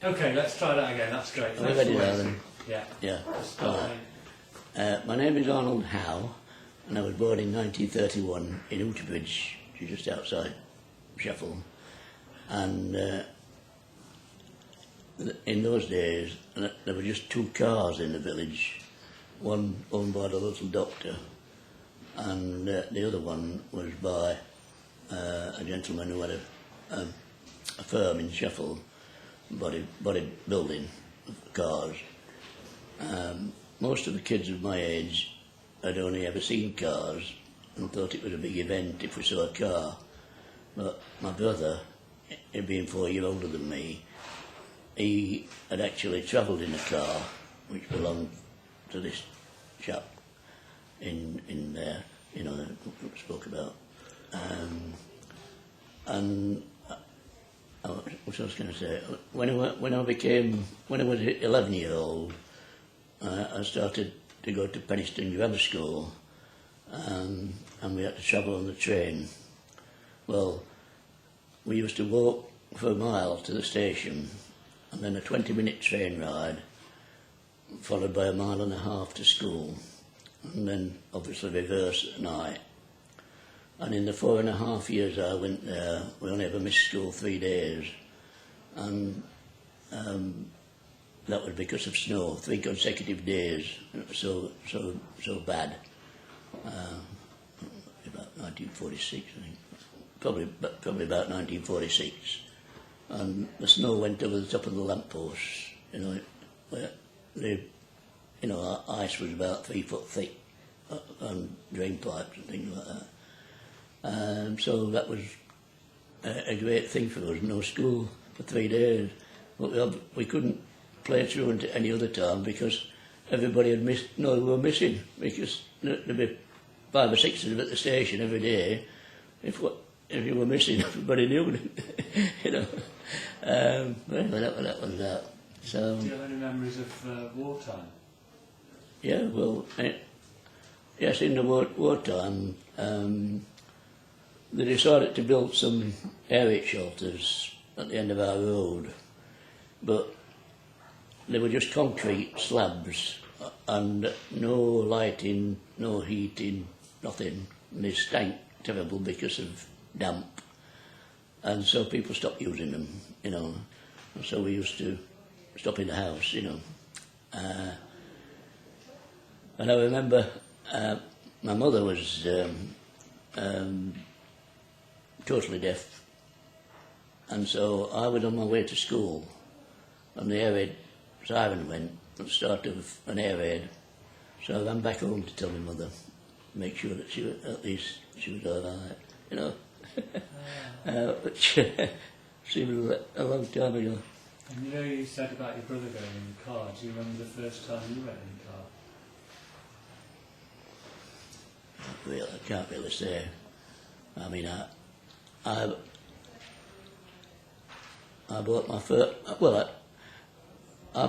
Okay, let's try that again. That's great. Are we ready now then? Yeah. Yeah. Start. My name is Arnold Howe, and I was born in 1931 in Oughtibridge, just outside Sheffield. And in those days, there were just two cars in the village, one owned by the little doctor, and the other one was by a gentleman who had a firm in Sheffield, body building of cars. Most of the kids of my age had only ever seen cars and thought it was a big event if we saw a car. But my brother, he being 4 years older than me, he had actually travelled in a car which belonged to this chap in there, you know, that we spoke about. And what I was going to say, when I was 11 years old, I started to go to Penistone Grammar School, and we had to travel on the train. Well, we used to walk for a mile to the station, and then a 20-minute train ride, followed by a mile and a half to school, and then obviously reverse at night. And in the 4.5 years I went there, we only ever missed school 3 days, and that was because of snow. 3 consecutive days. It was so bad. About 1946, I think. Probably about 1946. And the snow went over the top of the lampposts. You know, where ice was about 3 foot thick, on drain pipes and things like that. So that was a great thing for us. No school for 3 days. But we couldn't play truant at any other time because everybody had we were missing, because there'd be 5 or 6 of them at the station every day. If you were missing, everybody knew it. You know. That was that. So, do you have any memories of wartime? Yeah, well, yes, in the wartime, they decided to build some air raid shelters at the end of our road, but they were just concrete slabs and no lighting, no heating, nothing. And they stank terrible because of damp. And so people stopped using them, you know. And so we used to stop in the house, you know. And I remember my mother was totally deaf. And so I was on my way to school, and the air raid siren went at the start of an air raid. So I ran back home to tell my mother, make sure that at least she was all right, you know. Which seemed a long time ago. And you know, you said about your brother going in the car. Do you remember the first time you went in the car? Really, I can't really say. I mean, I bought my first. Well, I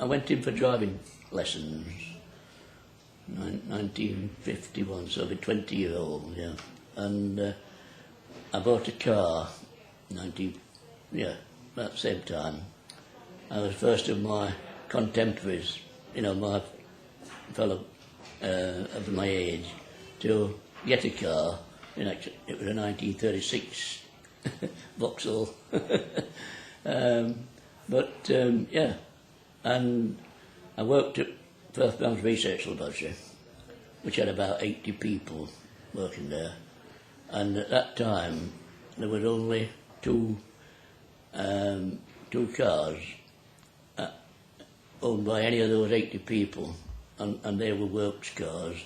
went in for driving lessons. 1951, so I'll be 20 years old, yeah. And I bought a car, about the same time. I was first of my contemporaries, you know, my fellow of my age, to get a car. It was a 1936 Vauxhall. Yeah, and I worked at Firth Browns Research Laboratory, which had about 80 people working there. And at that time, there was only two cars owned by any of those 80 people, and they were works cars,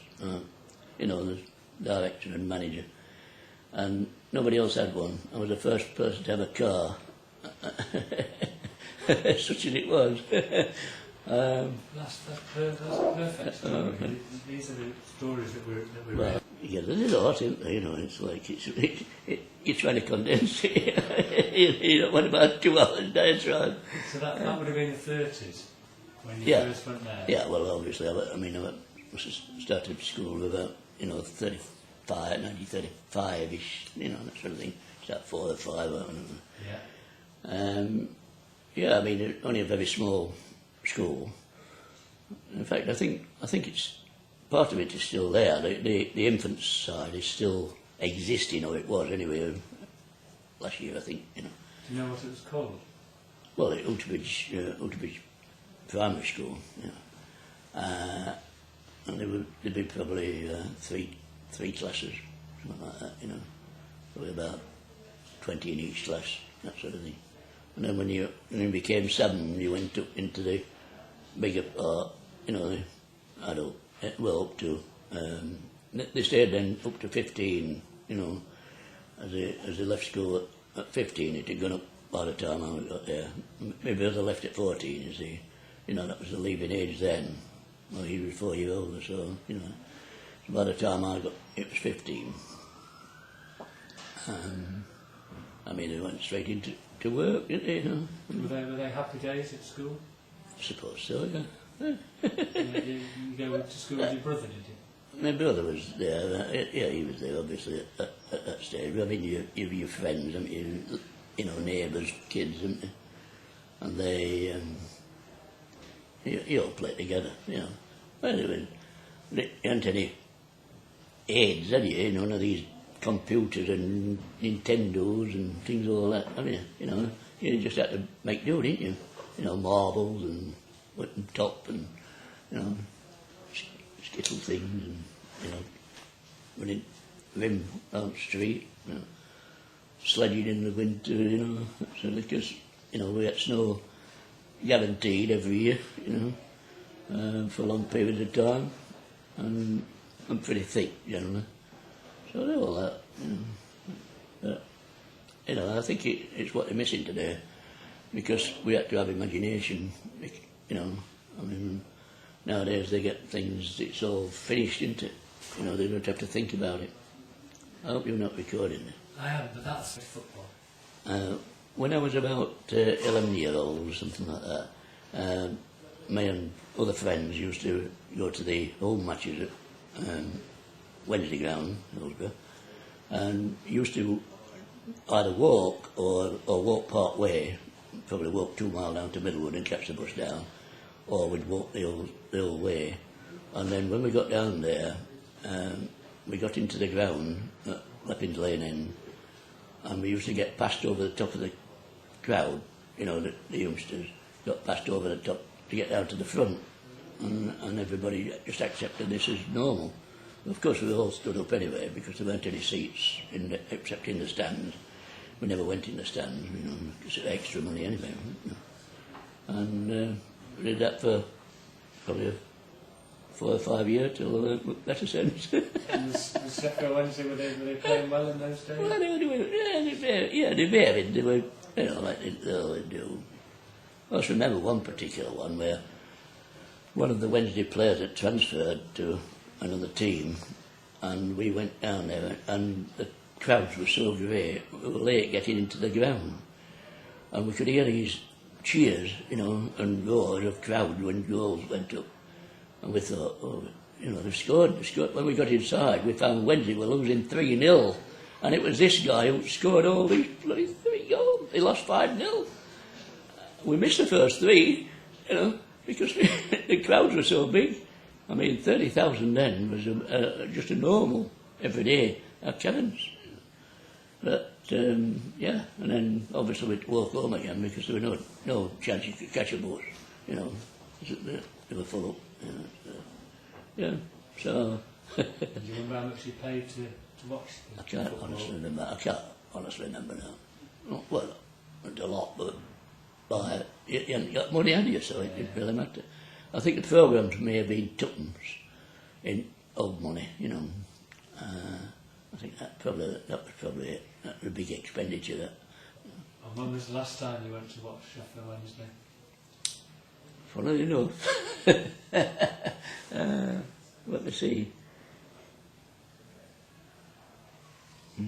you know, the director and manager. And nobody else had one. I was the first person to have a car, such as it was. That's perfect story. These are the stories that we read. Yeah, there's a lot, isn't there? You know, it's like you're trying to condense it. You know, what about 2 hours diet drive? So that would have been the 30s when you first went there. Yeah, well, obviously, I started school about 1935-ish, you know, that sort of thing. Start 4 or 5 or whatever. Yeah. yeah, I mean, it's only a very small school. In fact, I think it's part of it is still there. The infant side is still existing, or it was anyway. Last year, I think. You know. Do you know what it was called? Well, at Oughtibridge Primary School. Yeah. And there'd be probably three classes, something like that. You know, probably about 20 in each class, that sort of thing. And then when you became 7, you went up into the bigger part, you know, the adult, well, up to, they stayed then up to 15, you know, as they left school at 15, it had gone up by the time I got there. Maybe as I left at 14, you see, you know, that was the leaving age then. Well, he was 4 years old or so, you know. So by the time I got, it was 15. I mean, they went straight into work, didn't they? You know? Were they happy days at school? I suppose so, yeah. You go to school with your brother, did you? My brother was there. Yeah, he was there, obviously, at that stage. I mean, your friends, I mean, you know, neighbours, kids, and they, you all play together, you know. Well, there weren't any aids, had you? None of these computers and Nintendos and things all that. I mean, you know, you just had to make do, didn't you? You know, marbles and wooden top and, you know, skittle things and, you know, running rim down the street, you know, sledging in the winter, you know, so because, you know, we had snow guaranteed every year, you know, for long periods of time, and I'm pretty thick generally. So they're all that, you know. But, you know, I think it's what they're missing today, because we had to have imagination, you know. I mean, nowadays they get things, it's all finished, isn't it? You know, they don't have to think about it. I hope you're not recording it. I am, but that's football. When I was about 11 years old or something like that, me and other friends used to go to the home matches at Wednesday ground, Hillsborough, and used to either walk or walk part way, probably walk 2 miles down to Middlewood and catch the bus down, or we'd walk the old way. And then when we got down there, we got into the ground at Leppings Lane End, and we used to get passed over the top of the crowd, you know, the youngsters got passed over the top to get down to the front, and everybody just accepted this as normal. Of course, we all stood up anyway, because there weren't any seats except in the stands. We never went in the stands, you know, because it's extra money anyway. You know. And we did that for probably 4 or 5 years till I learned better sense. And the Sheffield Wednesday, were they playing well in those days? Well, they varied. They were, you know, like they always do. I just remember one particular one where one of the Wednesday players had transferred to another team, and we went down there, and the crowds were so great, we were late getting into the ground, and we could hear these cheers, you know, and roars of crowd when goals went up, and we thought, oh, you know, they've scored. When we got inside, we found Wednesday were losing 3-0, and it was this guy who scored all these bloody 3 goals. They lost 5-0. We missed the first 3, you know, because the crowds were so big. I mean, 30,000 then was just a normal, everyday challenge. But, yeah, and then obviously we'd walk home again because there was no chance you could catch a bus, you know, they were full up. You know, so, yeah, so... Do you remember how much you paid to watch the I can't football? honestly remember now. Well, not a lot, but you hadn't got money, had you, so it didn't really matter. I think the programmes may have been tuppence in old money, you know. I think that was probably it. That was a big expenditure, that. And when was the last time you went to watch Sheffield Wednesday? Funnily enough. Let me see. I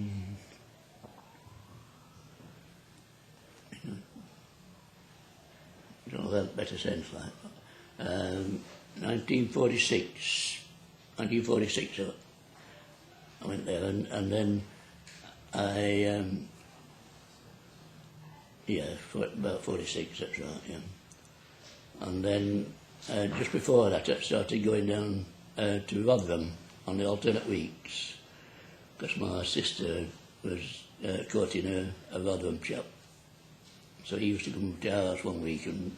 don't know that better sense like. 1946, I went there, and then Yeah, about 46, that's right, yeah. And then just before that I started going down to Rotherham on the alternate weeks, because my sister was courting a Rotherham chap. So he used to come to our house one week, and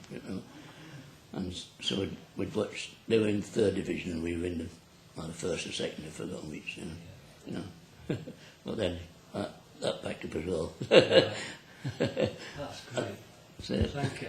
so we'd watch. They were in the 3rd division and we were in the first or second, I've forgotten which, you know. But then that packed up as well. That's great. So, Thank you.